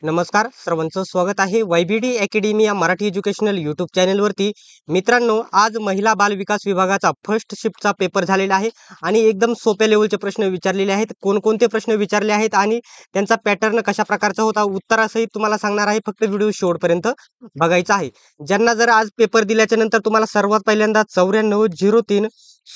नमस्कार सर्वांचं स्वागत आहे YBD अकॅडमी या मराठी एज्युकेशनल यूट्यूब चॅनलवरती. मित्रांनो, आज महिला बाल विकास विभागाचा फर्स्ट शिफ्टचा पेपर झालेला आहे आणि एकदम सोप्या लेवलचे प्रश्न विचारलेले आहेत. कोणकोणते प्रश्न विचारले आहेत आणि त्यांचा पॅटर्न कशा प्रकारचा होता उत्तरासहित तुम्हाला सांगणार आहे. फक्त व्हिडिओ शेवटपर्यंत बघायचा आहे. ज्यांना जर आज पेपर दिल्याच्या नंतर तुम्हाला सर्वात पहिल्यांदा 9403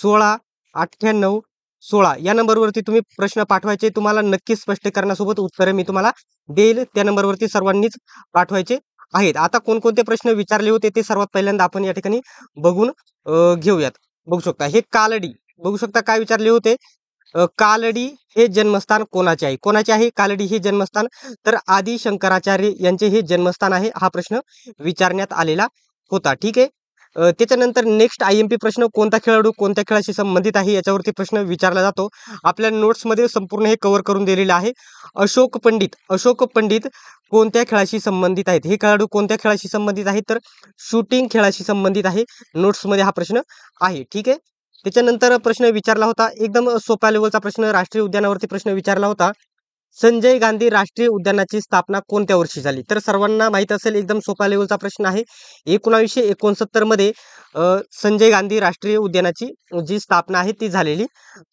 16 98 16 या नंबरवरती तुम्ही प्रश्न पाठवायचे. तुम्हाला नक्कीच स्पष्टीकरणासोबत उत्तरे मी तुम्हाला देईल. त्या नंबरवरती सर्वांनीच पाठवायचे आहेत. आता कोणकोणते प्रश्न विचारले होते ते सर्वात पहिल्यांदा आपण या ठिकाणी बघून घेऊयात. बघू शकता हे कालडी, बघू शकता काय विचारले होते. कालडी हे जन्मस्थान कोणाचे आहे? कोणाचे आहे कालडी हे जन्मस्थान? तर आदि शंकराचार्य यांचे हे जन्मस्थान आहे. हा प्रश्न विचारण्यात आलेला होता. ठीक आहे. त्याच्यानंतर नेक्स्ट IMP प्रश्न, कोणता खेळाडू कोणत्या खेळाशी संबंधित आहे याच्यावरती प्रश्न विचारला जातो. आपल्या नोट्समध्ये संपूर्ण हे कव्हर करून दिलेले आहे. अशोक पंडित कोणत्या खेळाशी संबंधित आहेत? हे खेळाडू कोणत्या खेळाशी संबंधित आहेत? तर शूटिंग खेळाशी संबंधित आहे. नोट्समध्ये हा प्रश्न आहे. ठीक आहे. त्याच्यानंतर प्रश्न विचारला होता एकदम सोप्या लेवलचा प्रश्न, राष्ट्रीय उद्यानावरती प्रश्न विचारला होता. संजय गांधी राष्ट्रीय उद्यानाची स्थापना कोणत्या वर्षी झाली? तर सर्वांना माहित असेल, एकदम सोपा लेवलचा प्रश्न आहे. 1969 मध्ये संजय गांधी राष्ट्रीय उद्यानाची जी स्थापना आहे ती झालेली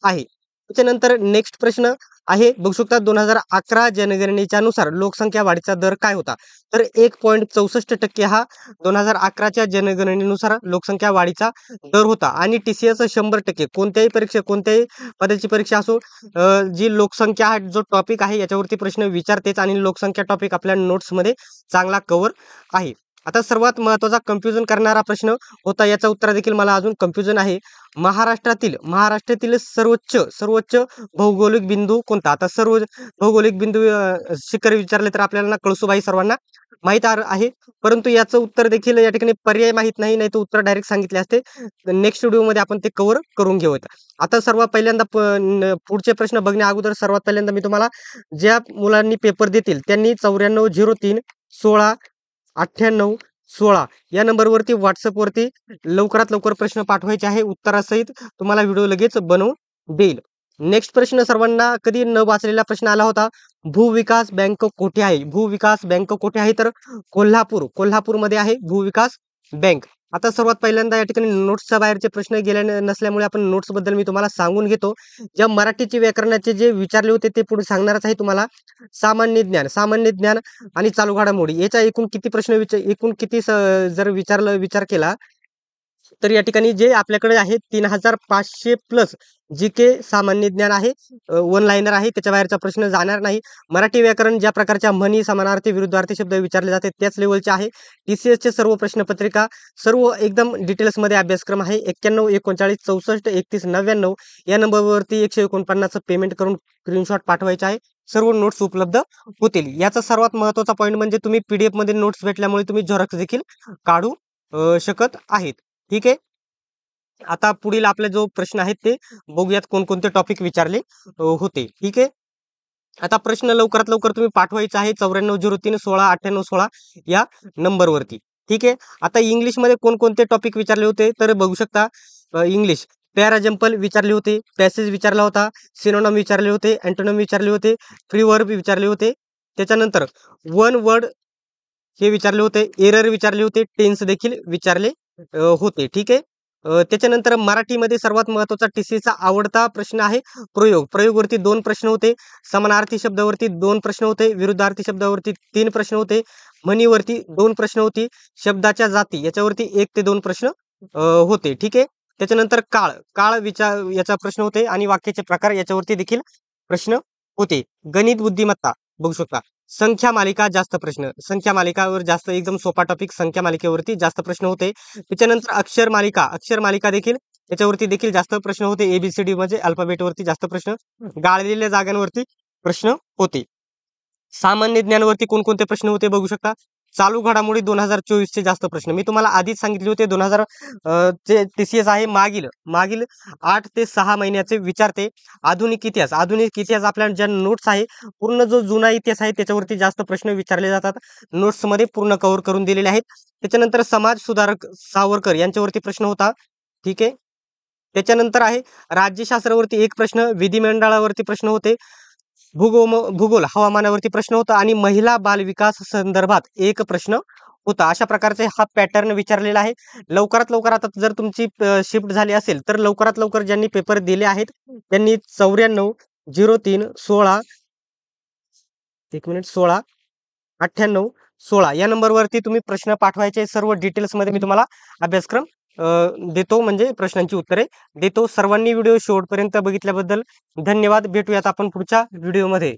आहे. त्याच्यानंतर नेक्स्ट प्रश्न आहे. बघू शकता 2011 जनगणनेच्या नुसार लोकसंख्या वाढीचा दर काय होता? तर 1.64% हा 2011च्या जनगणनेनुसार लोकसंख्या वाढीचा दर होता. आणि TCS 100%, कोणत्याही परीक्षा, कोणत्याही पदाची परीक्षा असो, जी लोकसंख्या हा जो टॉपिक आहे याच्यावरती प्रश्न विचारतेच आणि लोकसंख्या टॉपिक आपल्या नोट्समध्ये चांगला कव्हर आहे. आता सर्वात महत्त्वाचा कन्फ्युजन करणारा प्रश्न होता, याचा उत्तर देखील मला अजून कन्फ्युजन आहे. महाराष्ट्रातील सर्वोच्च भौगोलिक बिंदू कोणता? आता सर्व भौगोलिक बिंदू शिखर विचारले तर आपल्याला कळसुबाई सर्वांना माहित आहे, परंतु याचं उत्तर देखील या ठिकाणी पर्याय माहित नाही, नाही तर उत्तर डायरेक्ट सांगितले असते. नेक्स्ट व्हिडिओमध्ये आपण ते कव्हर करून घेऊयात. आता सर्वात पहिल्यांदा पुढचे प्रश्न बघण्या अगोदर सर्वात पहिल्यांदा मी तुम्हाला, ज्या मुलांनी पेपर देतील त्यांनी 9403 16 98 16 या नंबरवरती व्हॉट्सअपवरती लवकरात लवकर प्रश्न पाठवायचे आहे. उत्तरासहित तुम्हाला व्हिडिओ लगेच बनवून देईल. नेक्स्ट प्रश्न सर्वांना कधी न वाचलेला प्रश्न आला होता. भूविकास बँक कोठे आहे? भूविकास बँक कोठे आहे? तर कोल्हापूरमध्ये आहे भूविकास बँक. आता सर्वात पहिल्यांदा या ठिकाणी नोट्सच्या बाहेरचे प्रश्न गेल्या नसल्यामुळे आपण नोट्स बद्दल मी तुम्हाला सांगून घेतो. ज्या मराठीचे व्याकरणाचे जे विचारले होते ते पुढे सांगणारच आहे तुम्हाला. सामान्य ज्ञान आणि चालू घडामोडी याचा एकूण किती प्रश्न जर विचार केला तर या ठिकाणी जे आपल्याकडे आहे 3500 प्लस GK सामान्य ज्ञान आहे. वन लाईनर आहे, त्याच्या बाहेरचा प्रश्न जाणार नाही. मराठी व्याकरण ज्या प्रकारच्या म्हणी, समानार्थी, विरुद्धार्थी शब्द विचारले जाते त्याच लेवलचे आहे. TCS चे सर्व प्रश्नपत्रिका सर्व एकदम डिटेल्समध्ये अभ्यासक्रम आहे. 91 39 64 31 99 या नंबरवरती 149 पेमेंट करून स्क्रीनशॉट पाठवायचा आहे. सर्व नोट्स उपलब्ध होतील. याचा सर्वात महत्त्वाचा पॉईंट म्हणजे तुम्ही PDF मध्ये नोट्स भेटल्यामुळे तुम्ही झेरॉक्स देखील काढू शकत आहेत. ठीक आहे. आता पुढील आपले जो प्रश्न आहेत ते बघूयात, कोणकोणते टॉपिक विचारले होते. ठीक आहे. आता प्रश्न लवकरात लवकर तुम्ही पाठवायचा आहे 9403 16 98 16 या नंबरवरती. ठीक आहे. आता इंग्लिशमध्ये कोणकोणते टॉपिक विचारले होते तर बघू शकता. इंग्लिश पॅराजम्पल विचारले होते, पॅसेज विचारला होता, सिनोनॉम विचारले होते, अँटोनिम विचारले होते, फ्री वर्ब विचारले होते. त्याच्यानंतर वन वर्ड हे विचारले होते, एरर विचारले होते, टेन्स देखील विचारले होते. ठीक आहे. त्याच्यानंतर मराठीमध्ये सर्वात महत्त्वाचा TCSचा आवडता प्रश्न आहे प्रयोगवरती 2 प्रश्न होते, समानार्थी शब्दावरती 2 प्रश्न होते, विरुद्धार्थी शब्दावरती 3 प्रश्न होते, म्हणीवरती 2 प्रश्न होती, शब्दाच्या जाती याच्यावरती 1 ते 2 प्रश्न होते. ठीक आहे. त्याच्यानंतर काळ याचा प्रश्न होते आणि वाक्याचे प्रकार याच्यावरती देखील प्रश्न होते. गणित बुद्धिमत्ता बघू शकता. संख्या मालिका जास्त प्रश्न, संख्या मालिकावर जास्त, एकदम सोपा टॉपिक, संख्या मालिकेवरती जास्त प्रश्न होते. त्याच्यानंतर अक्षर मालिका देखील याच्यावरती देखील जास्त प्रश्न होते. ABCD म्हणजे अल्फाबेटवरती जास्त प्रश्न, गाळलेल्या जागांवरती प्रश्न होते. सामान्य ज्ञानावरती कोणकोणते प्रश्न होते बघू शकता. चालू घडामोडी 2024 चे जास्त प्रश्न मी तुम्हाला आधीच सांगितले होते. 2000 चे TCS आहे मागील 8 ते 6 महिन्याचे विचारते. आधुनिक इतिहास आपल्या ज्या नोट्स आहे, पूर्ण जो जुना इतिहास आहे त्याच्यावरती जास्त प्रश्न विचारले जातात. नोट्समध्ये पूर्ण कव्हर करून दिलेले आहेत. त्याच्यानंतर समाज सुधारक सावरकर यांच्यावरती प्रश्न होता. ठीक आहे. त्याच्यानंतर आहे राज्यशास्त्रावरती 1 प्रश्न, विधिमंडळावरती प्रश्न होते, भूगोल हवामानावरती प्रश्न होता आणि महिला बाल विकास संदर्भात एक प्रश्न होता. अशा प्रकारचे हा पॅटर्न विचारलेला आहे. लवकरात लवकर आता जर तुमची शिफ्ट झाली असेल तर लवकरात लवकर ज्यांनी पेपर दिले आहेत त्यांनी 94 03 16 एक मिनिट 16 98 16 या नंबरवरती तुम्ही प्रश्न पाठवायचे. सर्व डिटेल्समध्ये मी तुम्हाला अभ्यासक्रम देतो, म्हणजे प्रश्नांची उत्तरे देतो. सर्वांनी व्हिडिओ शेवटपर्यंत बघितल्याबद्दल धन्यवाद. भेटूयात आपण पुढच्या व्हिडिओमध्ये.